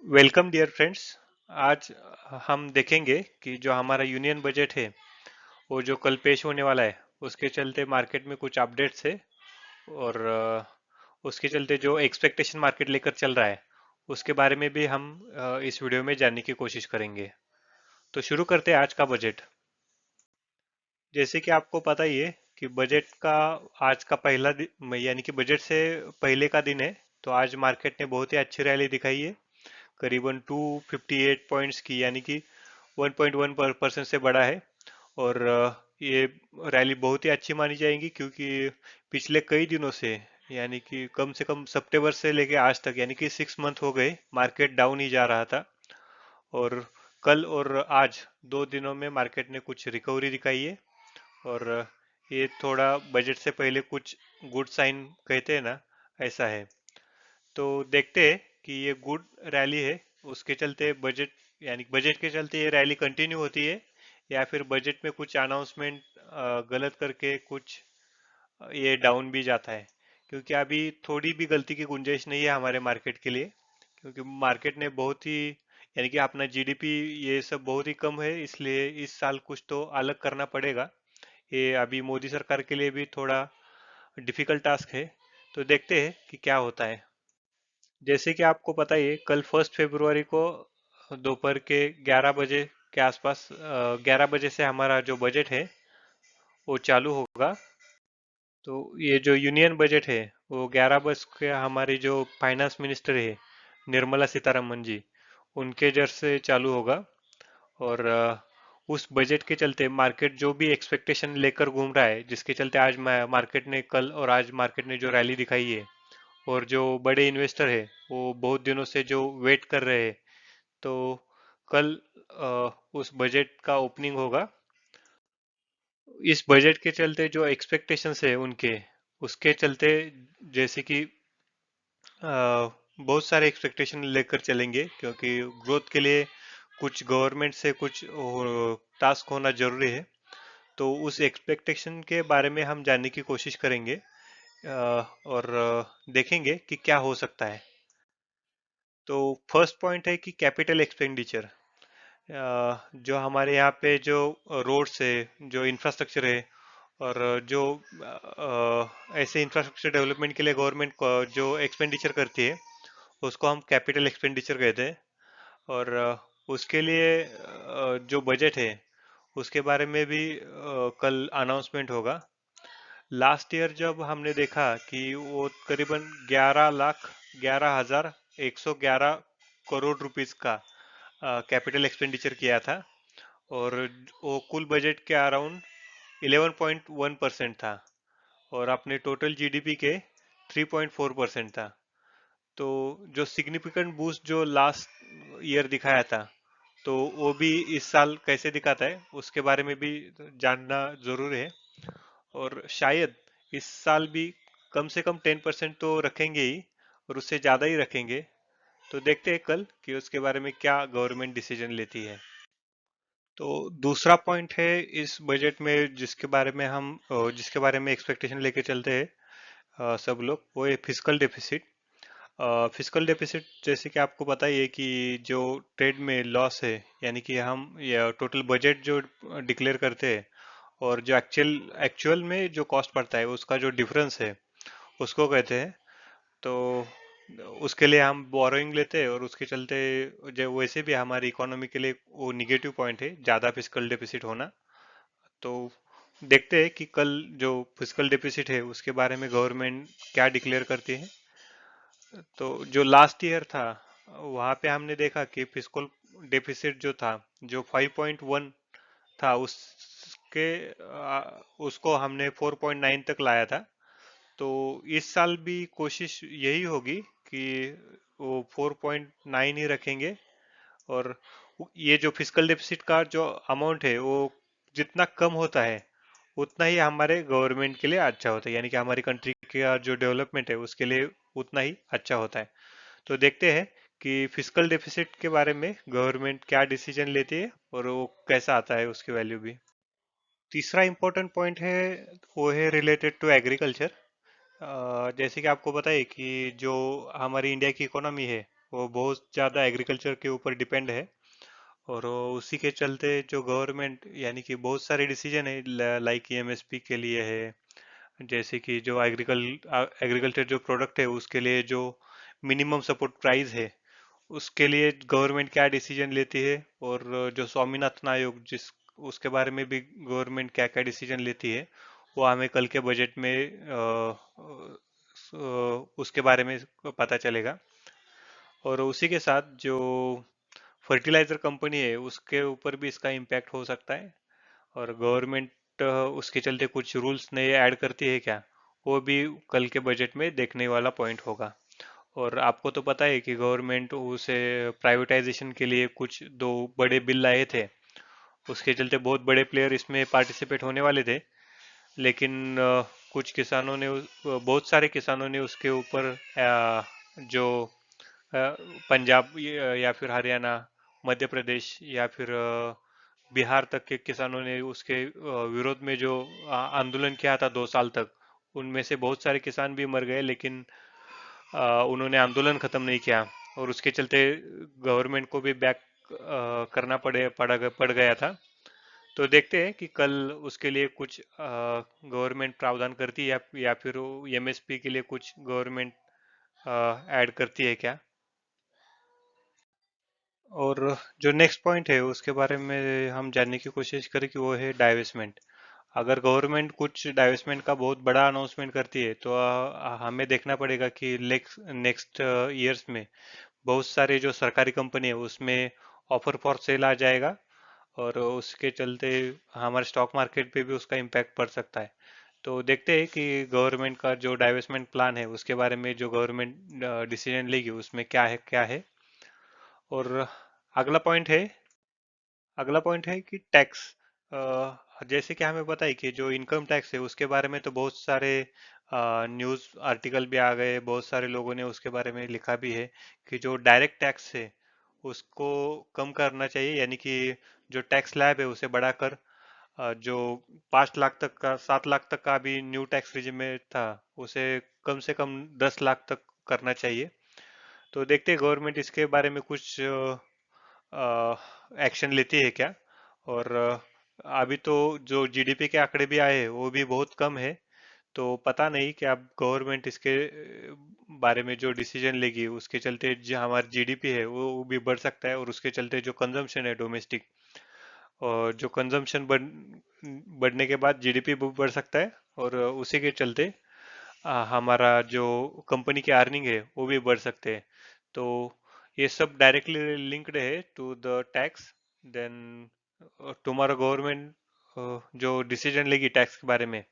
Welcome dear friends. आज हम देखेंगे कि जो हमारा यूनियन बजट है वो जो कल पेश होने वाला है उसके चलते मार्केट में कुछ अपडेट्स है। और उसके चलते जो एक्सपेक्टेशन मार्केट लेकर चल रहा है उसके बारे में भी हम इस वीडियो में जानने की कोशिश करेंगे। तो शुरू करते हैं आज का बजट। जैसे कि आपको पता ही है कि बजट का आज का पहला यानी कि बजट से पहले का दिन है। तो आज मार्केट ने बहुत ही अच्छी रैली दिखाई है, करीबन 258 पॉइंट्स की, यानी कि 1.1% से बड़ा है। और ये रैली बहुत ही अच्छी मानी जाएगी क्योंकि पिछले कई दिनों से, यानी कि कम से कम सितंबर से लेके आज तक, यानी कि 6 मंथ हो गए, मार्केट डाउन ही जा रहा था। और कल और आज 2 दिनों में मार्केट ने कुछ रिकवरी दिखाई है। और ये थोड़ा बजट से पहले कुछ गुड साइन कहते हैं ना, ऐसा है। तो देखते हैं कि ये गुड रैली है, उसके चलते बजट, यानी बजट के चलते ये रैली कंटिन्यू होती है, या फिर बजट में कुछ अनाउंसमेंट गलत करके कुछ ये डाउन भी जाता है। क्योंकि अभी थोड़ी भी गलती की गुंजाइश नहीं है हमारे मार्केट के लिए, क्योंकि मार्केट ने बहुत ही, यानी कि अपना जीडीपी ये सब बहुत ही कम है, इसलिए इस साल कुछ तो अलग करना पड़ेगा। ये अभी मोदी सरकार के लिए भी थोड़ा डिफिकल्ट टास्क है। तो देखते हैं कि क्या होता है। जैसे कि आपको पता ही है, कल 1 फरवरी को दोपहर के 11 बजे के आसपास, 11 बजे से हमारा जो बजट है वो चालू होगा। तो ये जो यूनियन बजट है वो 11 बज के हमारी जो फाइनेंस मिनिस्टर है निर्मला सीतारमन जी, उनके जर से चालू होगा। और उस बजट के चलते मार्केट जो भी एक्सपेक्टेशन लेकर घूम रहा है, जिसके चलते आज मार्केट ने कल और आज मार्केट ने जो रैली दिखाई है, और जो बड़े इन्वेस्टर है वो बहुत दिनों से जो वेट कर रहे हैं, तो कल उस बजट का ओपनिंग होगा। इस बजट के चलते जो एक्सपेक्टेशंस है उनके, उसके चलते जैसे कि बहुत सारे एक्सपेक्टेशन लेकर चलेंगे, क्योंकि ग्रोथ के लिए कुछ गवर्नमेंट से कुछ टास्क होना जरूरी है। तो उस एक्सपेक्टेशन के बारे में हम जानने की कोशिश करेंगे, और देखेंगे कि क्या हो सकता है। तो फर्स्ट पॉइंट है कि कैपिटल एक्सपेंडिचर, जो हमारे यहाँ पे जो रोड्स है, जो इंफ्रास्ट्रक्चर है, और जो ऐसे इंफ्रास्ट्रक्चर डेवलपमेंट के लिए गवर्नमेंट जो एक्सपेंडिचर करती है उसको हम कैपिटल एक्सपेंडिचर कहते हैं। और उसके लिए जो बजट है उसके बारे में भी कल अनाउंसमेंट होगा। लास्ट ईयर जब हमने देखा कि वो करीबन 11,11,111 करोड़ रुपीस का कैपिटल एक्सपेंडिचर किया था। और वो कुल बजट के अराउंड 11.1% था, और अपने टोटल जीडीपी के 3.4% था। तो जो सिग्निफिकेंट बूस्ट जो लास्ट ईयर दिखाया था, तो वो भी इस साल कैसे दिखाता है उसके बारे में भी जानना जरूर है। और शायद इस साल भी कम से कम 10% तो रखेंगे ही, और उससे ज़्यादा ही रखेंगे। तो देखते हैं कल कि उसके बारे में क्या गवर्नमेंट डिसीजन लेती है। तो दूसरा पॉइंट है इस बजट में जिसके बारे में एक्सपेक्टेशन लेके चलते हैं सब लोग, वो है फिजिकल डेफिसिट। फिजिकल डेफिसिट जैसे कि आपको पता ही है कि जो ट्रेड में लॉस है, यानी कि हम टोटल बजट जो डिक्लेयर करते हैं और जो एक्चुअल में जो कॉस्ट पड़ता है उसका जो डिफरेंस है उसको कहते हैं। तो उसके लिए हम बोरोइंग लेते हैं, और उसके चलते जो वैसे भी हमारी इकोनॉमी के लिए वो निगेटिव पॉइंट है ज़्यादा फिजिकल डेफिसिट होना। तो देखते हैं कि कल जो फिजिकल डेफिसिट है उसके बारे में गवर्नमेंट क्या डिक्लेयर करती है। तो जो लास्ट ईयर था वहाँ पे हमने देखा कि फिजिकल डेफिसिट जो था, जो 5.1 था, उसको हमने 4.9 तक लाया था। तो इस साल भी कोशिश यही होगी कि वो 4.9 ही रखेंगे। और ये जो फिजिकल डेफिसिट का जो अमाउंट है वो जितना कम होता है उतना ही हमारे गवर्नमेंट के लिए अच्छा होता है, यानी कि हमारी कंट्री का जो डेवलपमेंट है उसके लिए उतना ही अच्छा होता है। तो देखते हैं कि फिजिकल डेफिसिट के बारे में गवर्नमेंट क्या डिसीजन लेती है और वो कैसा आता है उसकी वैल्यू भी। तीसरा इम्पोर्टेंट पॉइंट है वो है रिलेटेड टू एग्रीकल्चर। जैसे कि आपको पता है कि जो हमारी इंडिया की इकोनॉमी है वो बहुत ज़्यादा एग्रीकल्चर के ऊपर डिपेंड है। और उसी के चलते जो गवर्नमेंट यानी कि बहुत सारे डिसीजन है लाइक एमएसपी के लिए है, जैसे कि जो एग्रीकल्चर जो प्रोडक्ट है उसके लिए जो मिनिमम सपोर्ट प्राइस है उसके लिए गवर्नमेंट क्या डिसीजन लेती है। और जो स्वामीनाथन आयोग जिस उसके बारे में भी गवर्नमेंट क्या क्या डिसीजन लेती है वो हमें कल के बजट में उसके बारे में पता चलेगा। और उसी के साथ जो फर्टिलाइजर कंपनी है उसके ऊपर भी इसका इम्पैक्ट हो सकता है। और गवर्नमेंट उसके चलते कुछ रूल्स नए ऐड करती है क्या, वो भी कल के बजट में देखने वाला पॉइंट होगा। और आपको तो पता है कि गवर्नमेंट उसे प्राइवेटाइजेशन के लिए कुछ दो बड़े बिल लाए थे, उसके चलते बहुत बड़े प्लेयर इसमें पार्टिसिपेट होने वाले थे। लेकिन कुछ किसानों ने बहुत सारे किसानों ने उसके ऊपर जो पंजाब या फिर हरियाणा, मध्य प्रदेश या फिर बिहार तक के किसानों ने उसके विरोध में जो आंदोलन किया था 2 साल तक, उनमें से बहुत सारे किसान भी मर गए। लेकिन उन्होंने आंदोलन खत्म नहीं किया और उसके चलते गवर्नमेंट को भी बैक करना पड़ गया था। तो देखते हैं कि कल उसके लिए कुछ गवर्नमेंट प्रावधान करती है या फिर एमएसपी के लिए कुछ गवर्नमेंट ऐड करती है क्या। और जो नेक्स्ट पॉइंट है उसके बारे में हम जानने की कोशिश करें कि वो है डाइवेस्टमेंट। अगर गवर्नमेंट कुछ डाइवेस्टमेंट का बहुत बड़ा अनाउंसमेंट करती है तो हमें देखना पड़ेगा कि नेक्स्ट ईयर्स में बहुत सारे जो सरकारी कंपनी है उसमें ऑफर फॉर सेल आ जाएगा। और उसके चलते हमारे स्टॉक मार्केट पे भी उसका इम्पैक्ट पड़ सकता है। तो देखते हैं कि गवर्नमेंट का जो डाइवेस्टमेंट प्लान है उसके बारे में जो गवर्नमेंट डिसीजन लेगी उसमें क्या है। और अगला पॉइंट है अगला पॉइंट है कि टैक्स। जैसे कि हमें पता है कि जो इनकम टैक्स है उसके बारे में तो बहुत सारे न्यूज़ आर्टिकल भी आ गए, बहुत सारे लोगों ने उसके बारे में लिखा भी है कि जो डायरेक्ट टैक्स है उसको कम करना चाहिए, यानी कि जो टैक्स स्लैब है उसे बढ़ाकर जो 5 लाख तक का 7 लाख तक का भी न्यू टैक्स रिजिम में था उसे कम से कम 10 लाख तक करना चाहिए। तो देखते हैं गवर्नमेंट इसके बारे में कुछ एक्शन लेती है क्या। और अभी तो जो जीडीपी के आंकड़े भी आए हैं वो भी बहुत कम है। तो पता नहीं कि अब गवर्नमेंट इसके बारे में जो डिसीजन लेगी उसके चलते जो हमारा जीडीपी है वो भी बढ़ सकता है, और उसके चलते जो कंजम्पशन है डोमेस्टिक, और जो कंजम्पशन बढ़ने के बाद जीडीपी भी बढ़ सकता है। और उसी के चलते हमारा जो कंपनी की अर्निंग है वो भी बढ़ सकते हैं। तो ये सब डायरेक्टली लिंक्ड है टू द टैक्स। देन तुम्हारा गवर्नमेंट जो डिसीजन लेगी टैक्स के बारे में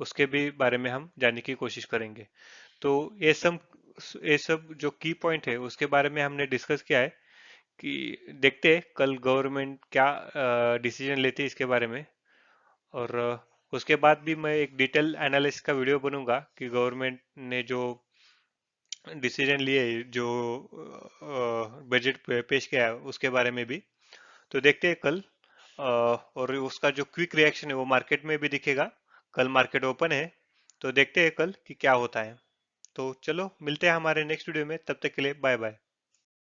उसके भी बारे में हम जानने की कोशिश करेंगे। तो ये सब जो की पॉइंट है उसके बारे में हमने डिस्कस किया है कि देखते हैं कल गवर्नमेंट क्या डिसीजन लेती है इसके बारे में। और उसके बाद भी मैं एक डिटेल एनालिसिस का वीडियो बनूंगा कि गवर्नमेंट ने जो डिसीजन लिए जो बजट पेश किया है उसके बारे में भी। तो देखते हैं कल और उसका जो क्विक रिएक्शन है वो मार्केट में भी दिखेगा। कल मार्केट ओपन है, तो देखते हैं कल कि क्या होता है। तो चलो मिलते हैं हमारे नेक्स्ट वीडियो में, तब तक के लिए बाय बाय।